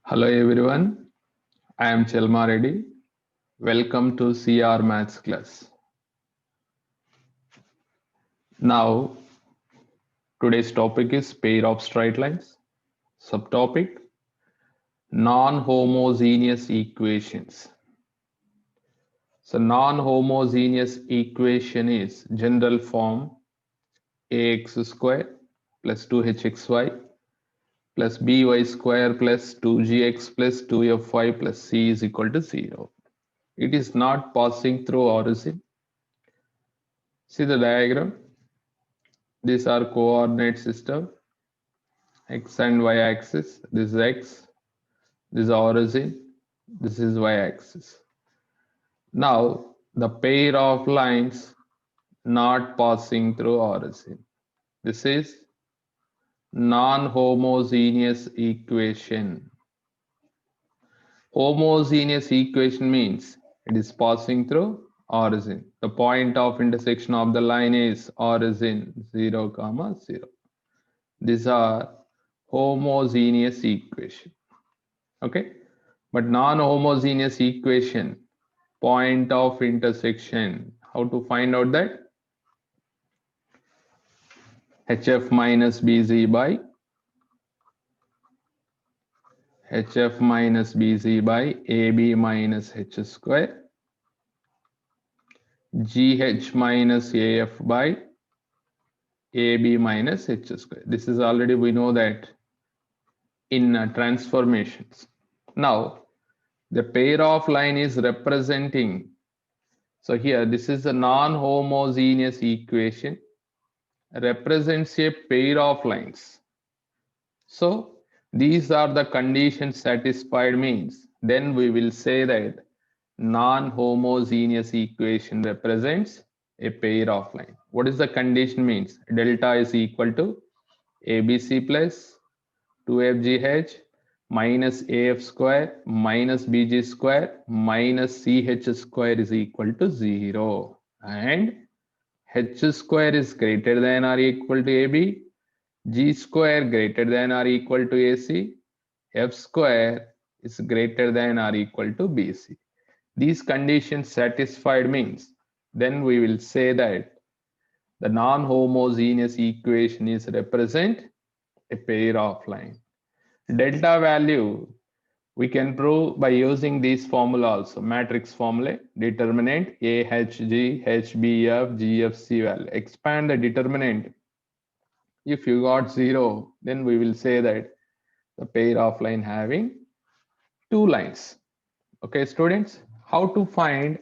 Hello everyone, I am Chelma Reddy. Welcome to CR Maths class. Now, today's topic is pair of straight lines. Subtopic non-homogeneous equations. So, non-homogeneous equation is general form ax square plus 2hxy plus by square plus 2gx plus 2fy plus c is equal to 0. It is not passing through origin. See the diagram. These are coordinate system, x and y axis. This is x, this is origin, this is y axis. Now the pair of lines not passing through origin. This is non-homogeneous equation. Homogeneous equation means it is passing through origin. The point of intersection of the line is origin 0, 0. These are homogeneous equation. Okay, but non-homogeneous equation, point of intersection, how to find out that? HF minus BZ by HF minus BZ by AB minus H square, GH minus AF by AB minus H square. This is already, we know that in transformations. Now the pair of line is representing. So here this is a non-homogeneous equation, represents a pair of lines. So these are the conditions satisfied means then we will say that non-homogeneous equation represents a pair of line. What is the condition means? Delta is equal to ABC plus 2FGH minus AF square minus BG square minus CH square is equal to 0 and H square is greater than or equal to AB, G square greater than or equal to AC, F square is greater than or equal to BC. These conditions satisfied means then we will say that the non-homogeneous equation is represent a pair of line. Delta value we can prove by using this formula also, matrix formula, determinant AHG, HBF, GFC value. Expand the determinant. If you got 0, then we will say that the pair of line having two lines. Okay, students, how to find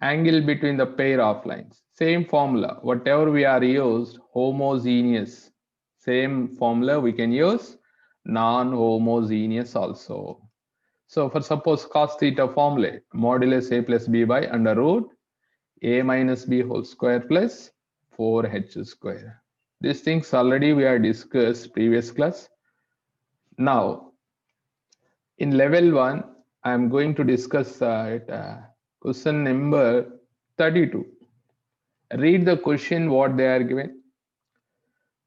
angle between the pair of lines? Same formula, whatever we are used, homogeneous. Same formula we can use non-homogeneous also. So for suppose cos theta formula, modulus a plus b by under root a minus b whole square plus 4h square. These things already we are discussed previous class. Now in level 1, I am going to discuss question number 32. Read the question what they are given.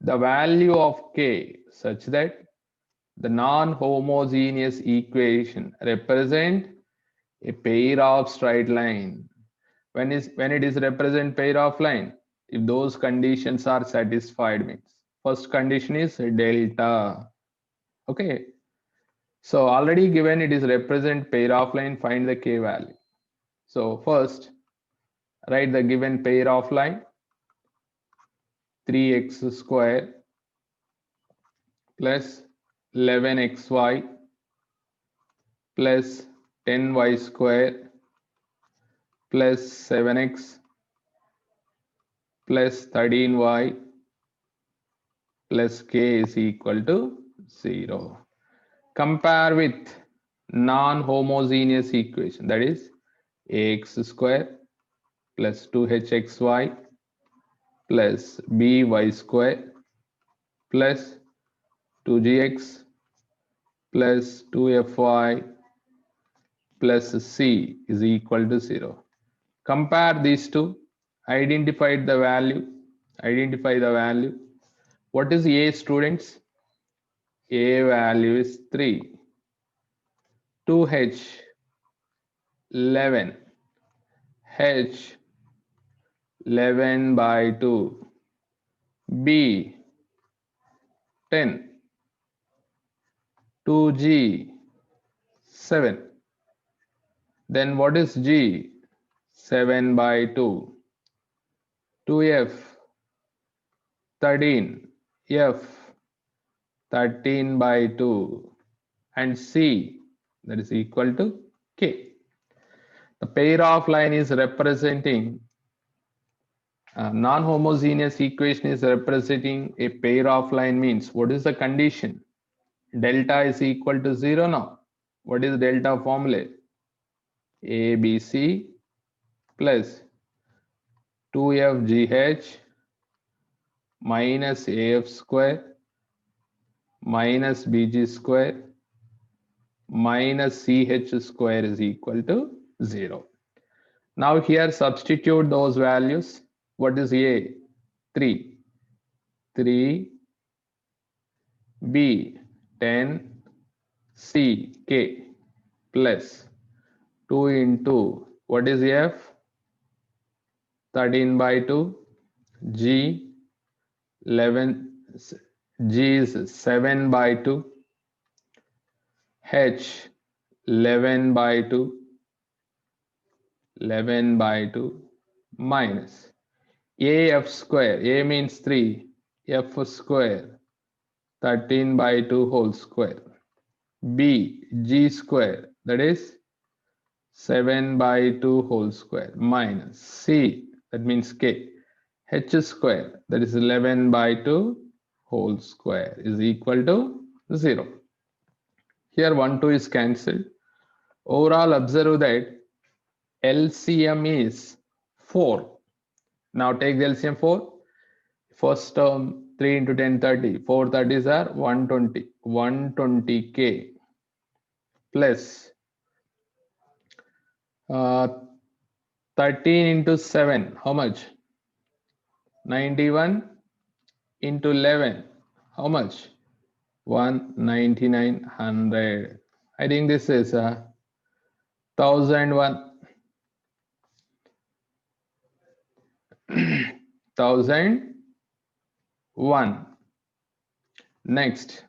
The value of k such that the non-homogeneous equation represent a pair of straight line. When it is represent pair of line, if those conditions are satisfied means first condition is delta. Okay, so already given it is represent pair of line, find the k value. So first write the given pair of line 3x square plus 11xy plus 10y square plus 7x plus 13y plus k is equal to 0. Compare with non-homogeneous equation, that is ax square plus 2hxy plus by square plus 2gx plus 2fy plus c is equal to 0. Compare these two, identify the value. What is a, students? A value is 3. 2H 11, H 11 by 2, B 10, 2G 7. Then what is G? 7 by 2. 2F 13, F 13 by 2, and C, that is equal to K. The pair of line is representing non-homogeneous equation is representing a pair of line means what is the condition? Delta is equal to 0 now. What is delta formula? ABC plus 2FGH minus AF square minus BG square minus CH square is equal to 0. Now here substitute those values. What is A? 3. 3. B 10. C K plus 2 into what is F? 13 by 2. G 11. G is 7 by 2. H 11 by 2. 11 by 2 minus AF square. A means 3. F square 13 by 2 whole square. B G square, that is 7 by 2 whole square, minus C, that means K, H square, that is 11 by 2 whole square, is equal to 0. Here 1 2 is cancelled. Overall, observe that LCM is 4. Now take the LCM 4. First term 3 into 10 30. 4 30s are 120. 120K plus 13 into 7. How much? 91 into 11. How much? 19900. I think this is 1001. 1001. Next,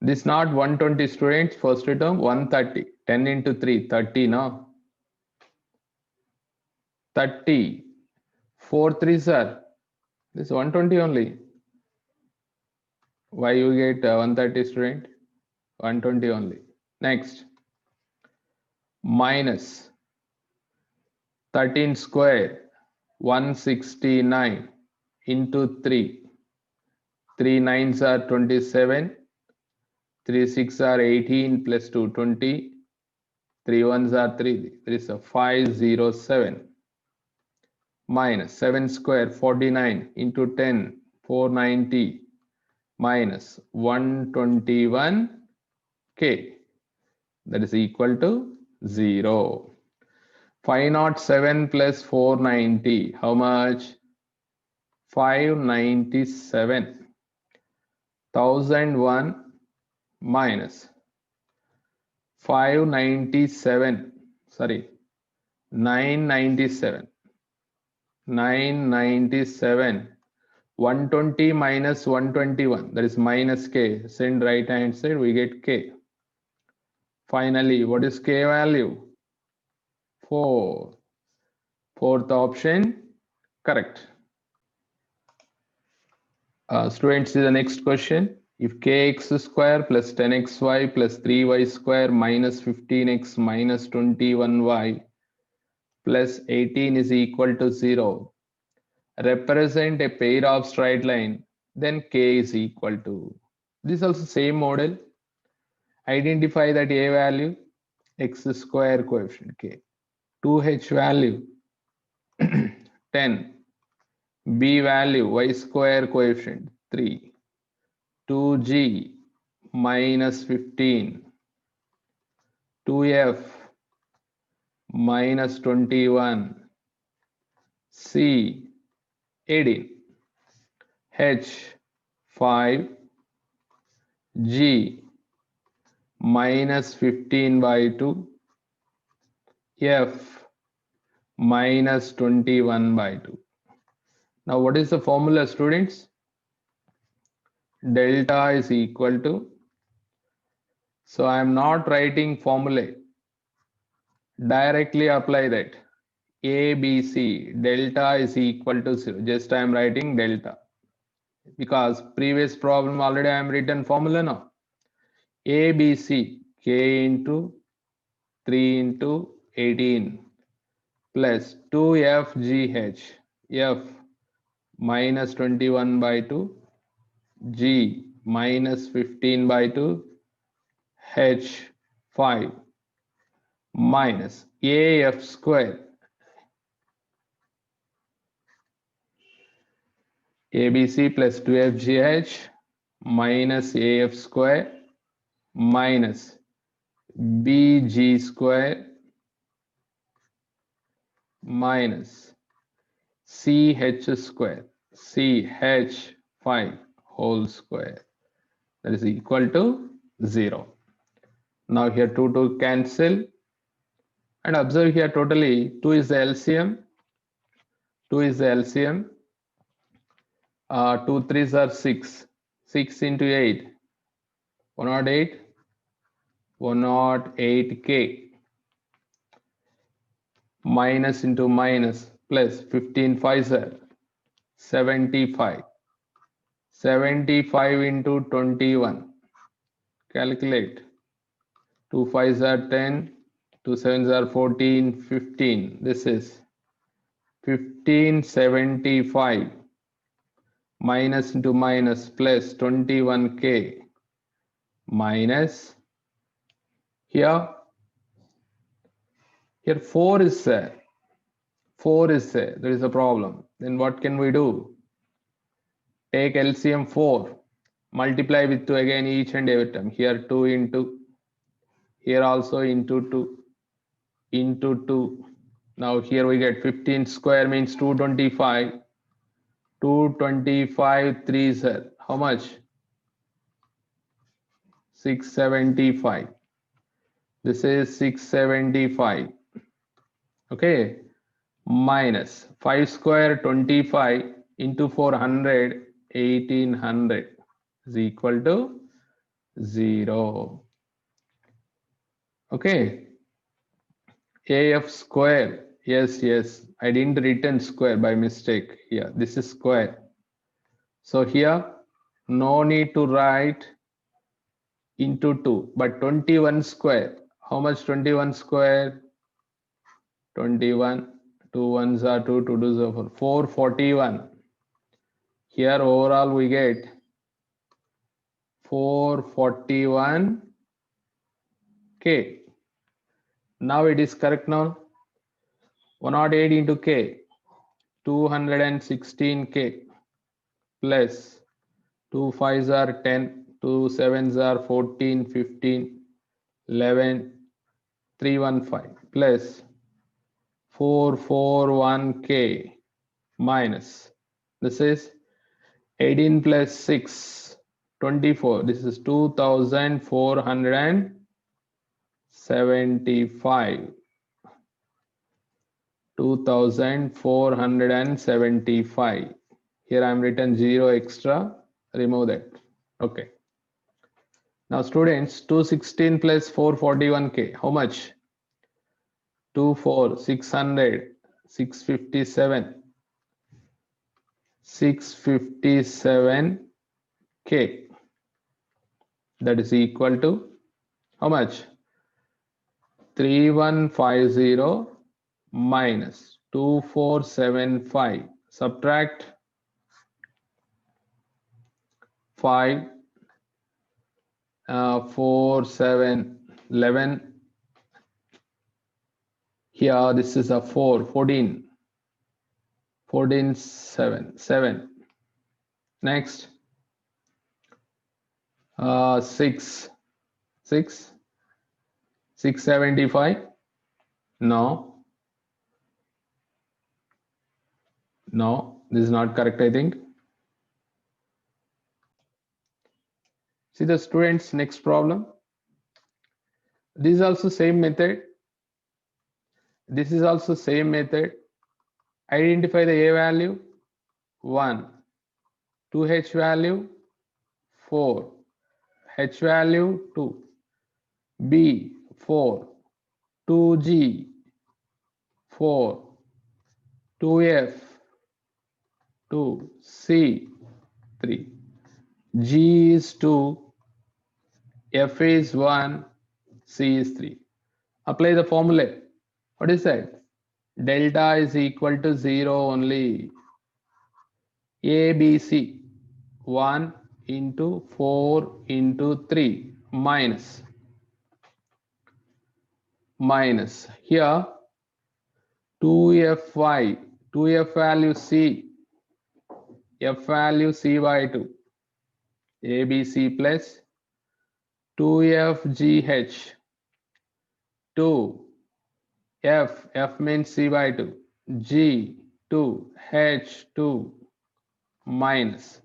this not 120 students. First term 130. 10 into 3, 30 no? 30. 4 3s are this 120 only. Why you get 130 student? 120 only. Next, minus 13 square 169 into 3. 3 9s are 27. 3 6 are 18 plus 2 20. 3 1s are 3. There is a 507 minus 7 square 49 into 10 490 minus 121K, that is equal to 0. 507 plus 490, how much? 597. 1001 minus 597, sorry, 997. 997. 120 minus 121, that is minus K. Send right hand side, we get K. Finally, what is K value? 4. Fourth option correct. Students, see the next question. If kx square plus 10xy plus 3y square minus 15x minus 21y plus 18 is equal to 0, represent a pair of straight line, then k is equal to. This is also same model. Identify that a value, x square coefficient k. 2h value 10. B value y square coefficient 3. 2g minus 15. 2f minus 21. C 18. H 5. G minus 15 by 2, F minus 21 by 2. Now what is the formula, students? Delta is equal to, so I am not writing formulae, directly apply that. ABC delta is equal to 0, just I am writing delta, because previous problem already I am written formula now. ABC K into 3 into 18 plus 2FGH, F minus 21 by 2, G minus 15 by 2, H 5 minus AF square, ABC plus 2FGH minus AF square minus BG square minus CH square, CH5 whole square, that is equal to 0. Now here 2 cancel, and observe here totally 2 is the LCM, 2 is the LCM, 2 3s are 6, 6 into 8, 108, 108K, minus into minus plus 15 5s are 75, 75 into 21, calculate, 2 5s are 10, 2 7s are 14, 15, this is 1575 minus into minus plus 21K minus, here 4 is there, 4 is there, there is a problem. Then what can we do? Take LCM 4, multiply with 2 again each and every time. Here 2 into, here also into 2, into 2. Now here we get 15 square means 225. 225 3s are how much? 675. This is 675. Okay. Minus 5 square 25 into 400, 1800 is equal to 0. Okay. AF square, yes, I didn't written square by mistake here. This is square. So here no need to write into 2, but 21 square. How much 21 square? 21, 2 ones are 2, 2 2s are 4, 441. Here overall we get 441K. Now it is correct now. 108 into K, 216K plus 2 5s are 10, 2 7s are 14, 15, 11, 315 plus 441K minus, this is 18 plus 6, 24, this is 2475. 2475. Here I am written 0 extra, remove that. Okay. Now students, 216 plus 441K, how much? 24, 600, 657, 657K. That is equal to how much? 3150 minus 2475. Subtract 5, 4, 7, 11. Here this is a 4, 14, 14, 7, 7. Next, 6, 6, 675. No, this is not correct, I think. See the students, next problem. This is also same method. This is also same method. Identify the A value 1, 2H value 4, H value 2, B 4, 2G 4, 2F 2, C 3, G is 2, F is 1, C is 3. Apply the formula. What is that? Delta is equal to 0 only. A, B, C. 1 into 4 into 3 minus here 2Fy, 2F value C, F value C by 2, ABC plus 2FGH 2, F means C by 2, G 2, H 2 minus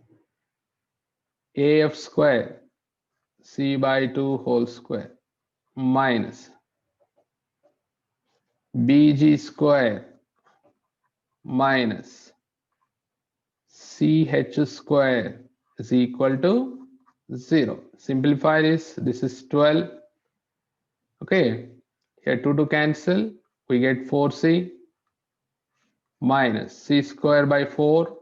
AF square C by 2 whole square minus BG square minus CH square is equal to 0. Simplify this is 12. Okay, here 2 to cancel, we get 4C minus C square by 4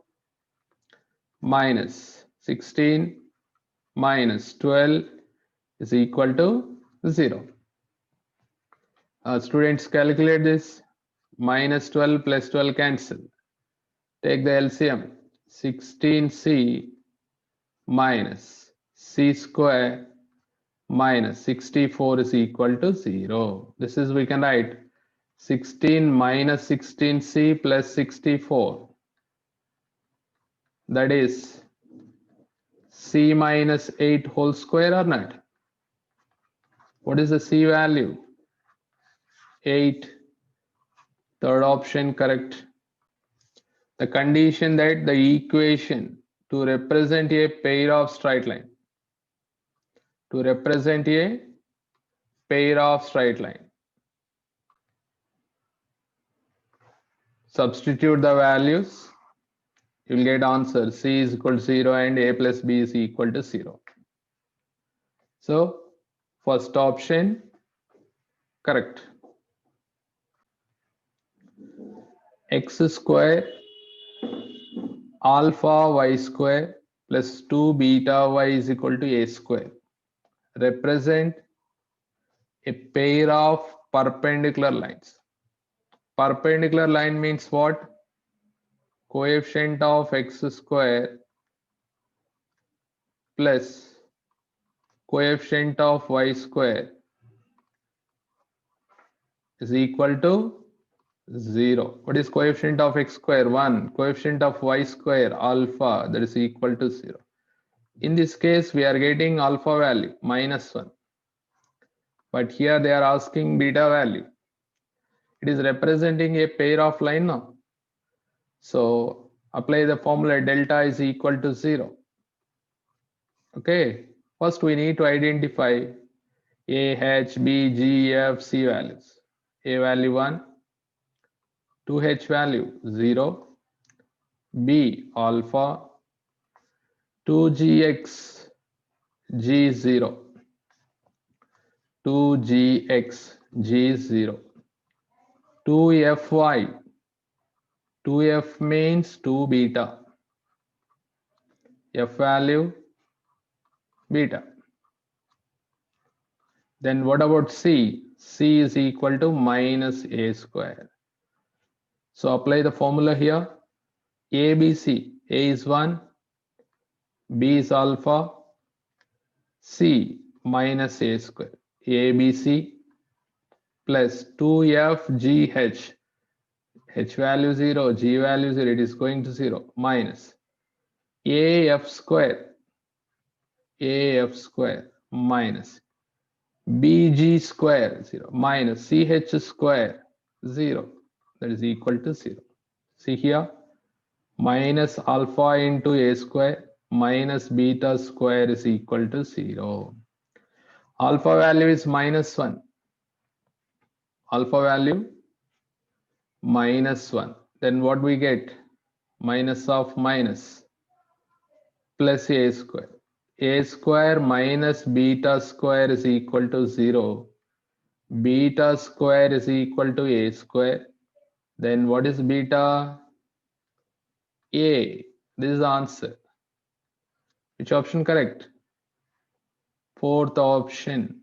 minus 16 minus 12 is equal to 0. Students, calculate this. Minus 12 plus 12 cancel. Take the LCM. 16C minus C square minus 64 is equal to 0. This is, we can write 16 minus 16C plus 64. That is C minus 8 whole square or not? What is the C value? 8. Third option correct. The condition that the equation to represent a pair of straight line. To represent a pair of straight line. Substitute the values. You will get answer C is equal to 0 and A plus B is equal to 0. So first option correct. X square alpha y square plus 2 beta y is equal to A square. Represent a pair of perpendicular lines. Perpendicular line means what? Coefficient of x square plus coefficient of y square is equal to 0. What is coefficient of x square? 1. Coefficient of y square alpha, that is equal to 0. In this case, we are getting alpha value minus 1. But here they are asking beta value. It is representing a pair of line now. So apply the formula delta is equal to 0. Okay. First we need to identify A, H, B, G, F, C values. A value 1, 2H value 0, B alpha, 2GX, G0, 2GX, G0, 2FY, 2F means 2 beta, F value beta. Then what about C? C is equal to minus A square. So apply the formula here. A, B, C. A is 1, B is alpha, C minus A square. A, B, C plus 2FGH. H value 0, G value 0, it is going to 0, minus AF square. AF square minus BG square 0 minus CH square 0, that is equal to 0. See here, minus alpha into A square minus beta square is equal to 0. Alpha value is minus 1. alpha value -1. Then what we get? Minus of minus plus a square. A square minus beta square is equal to 0. Beta square is equal to a square. Then what is beta? A. This is the answer. Which option correct? Fourth option.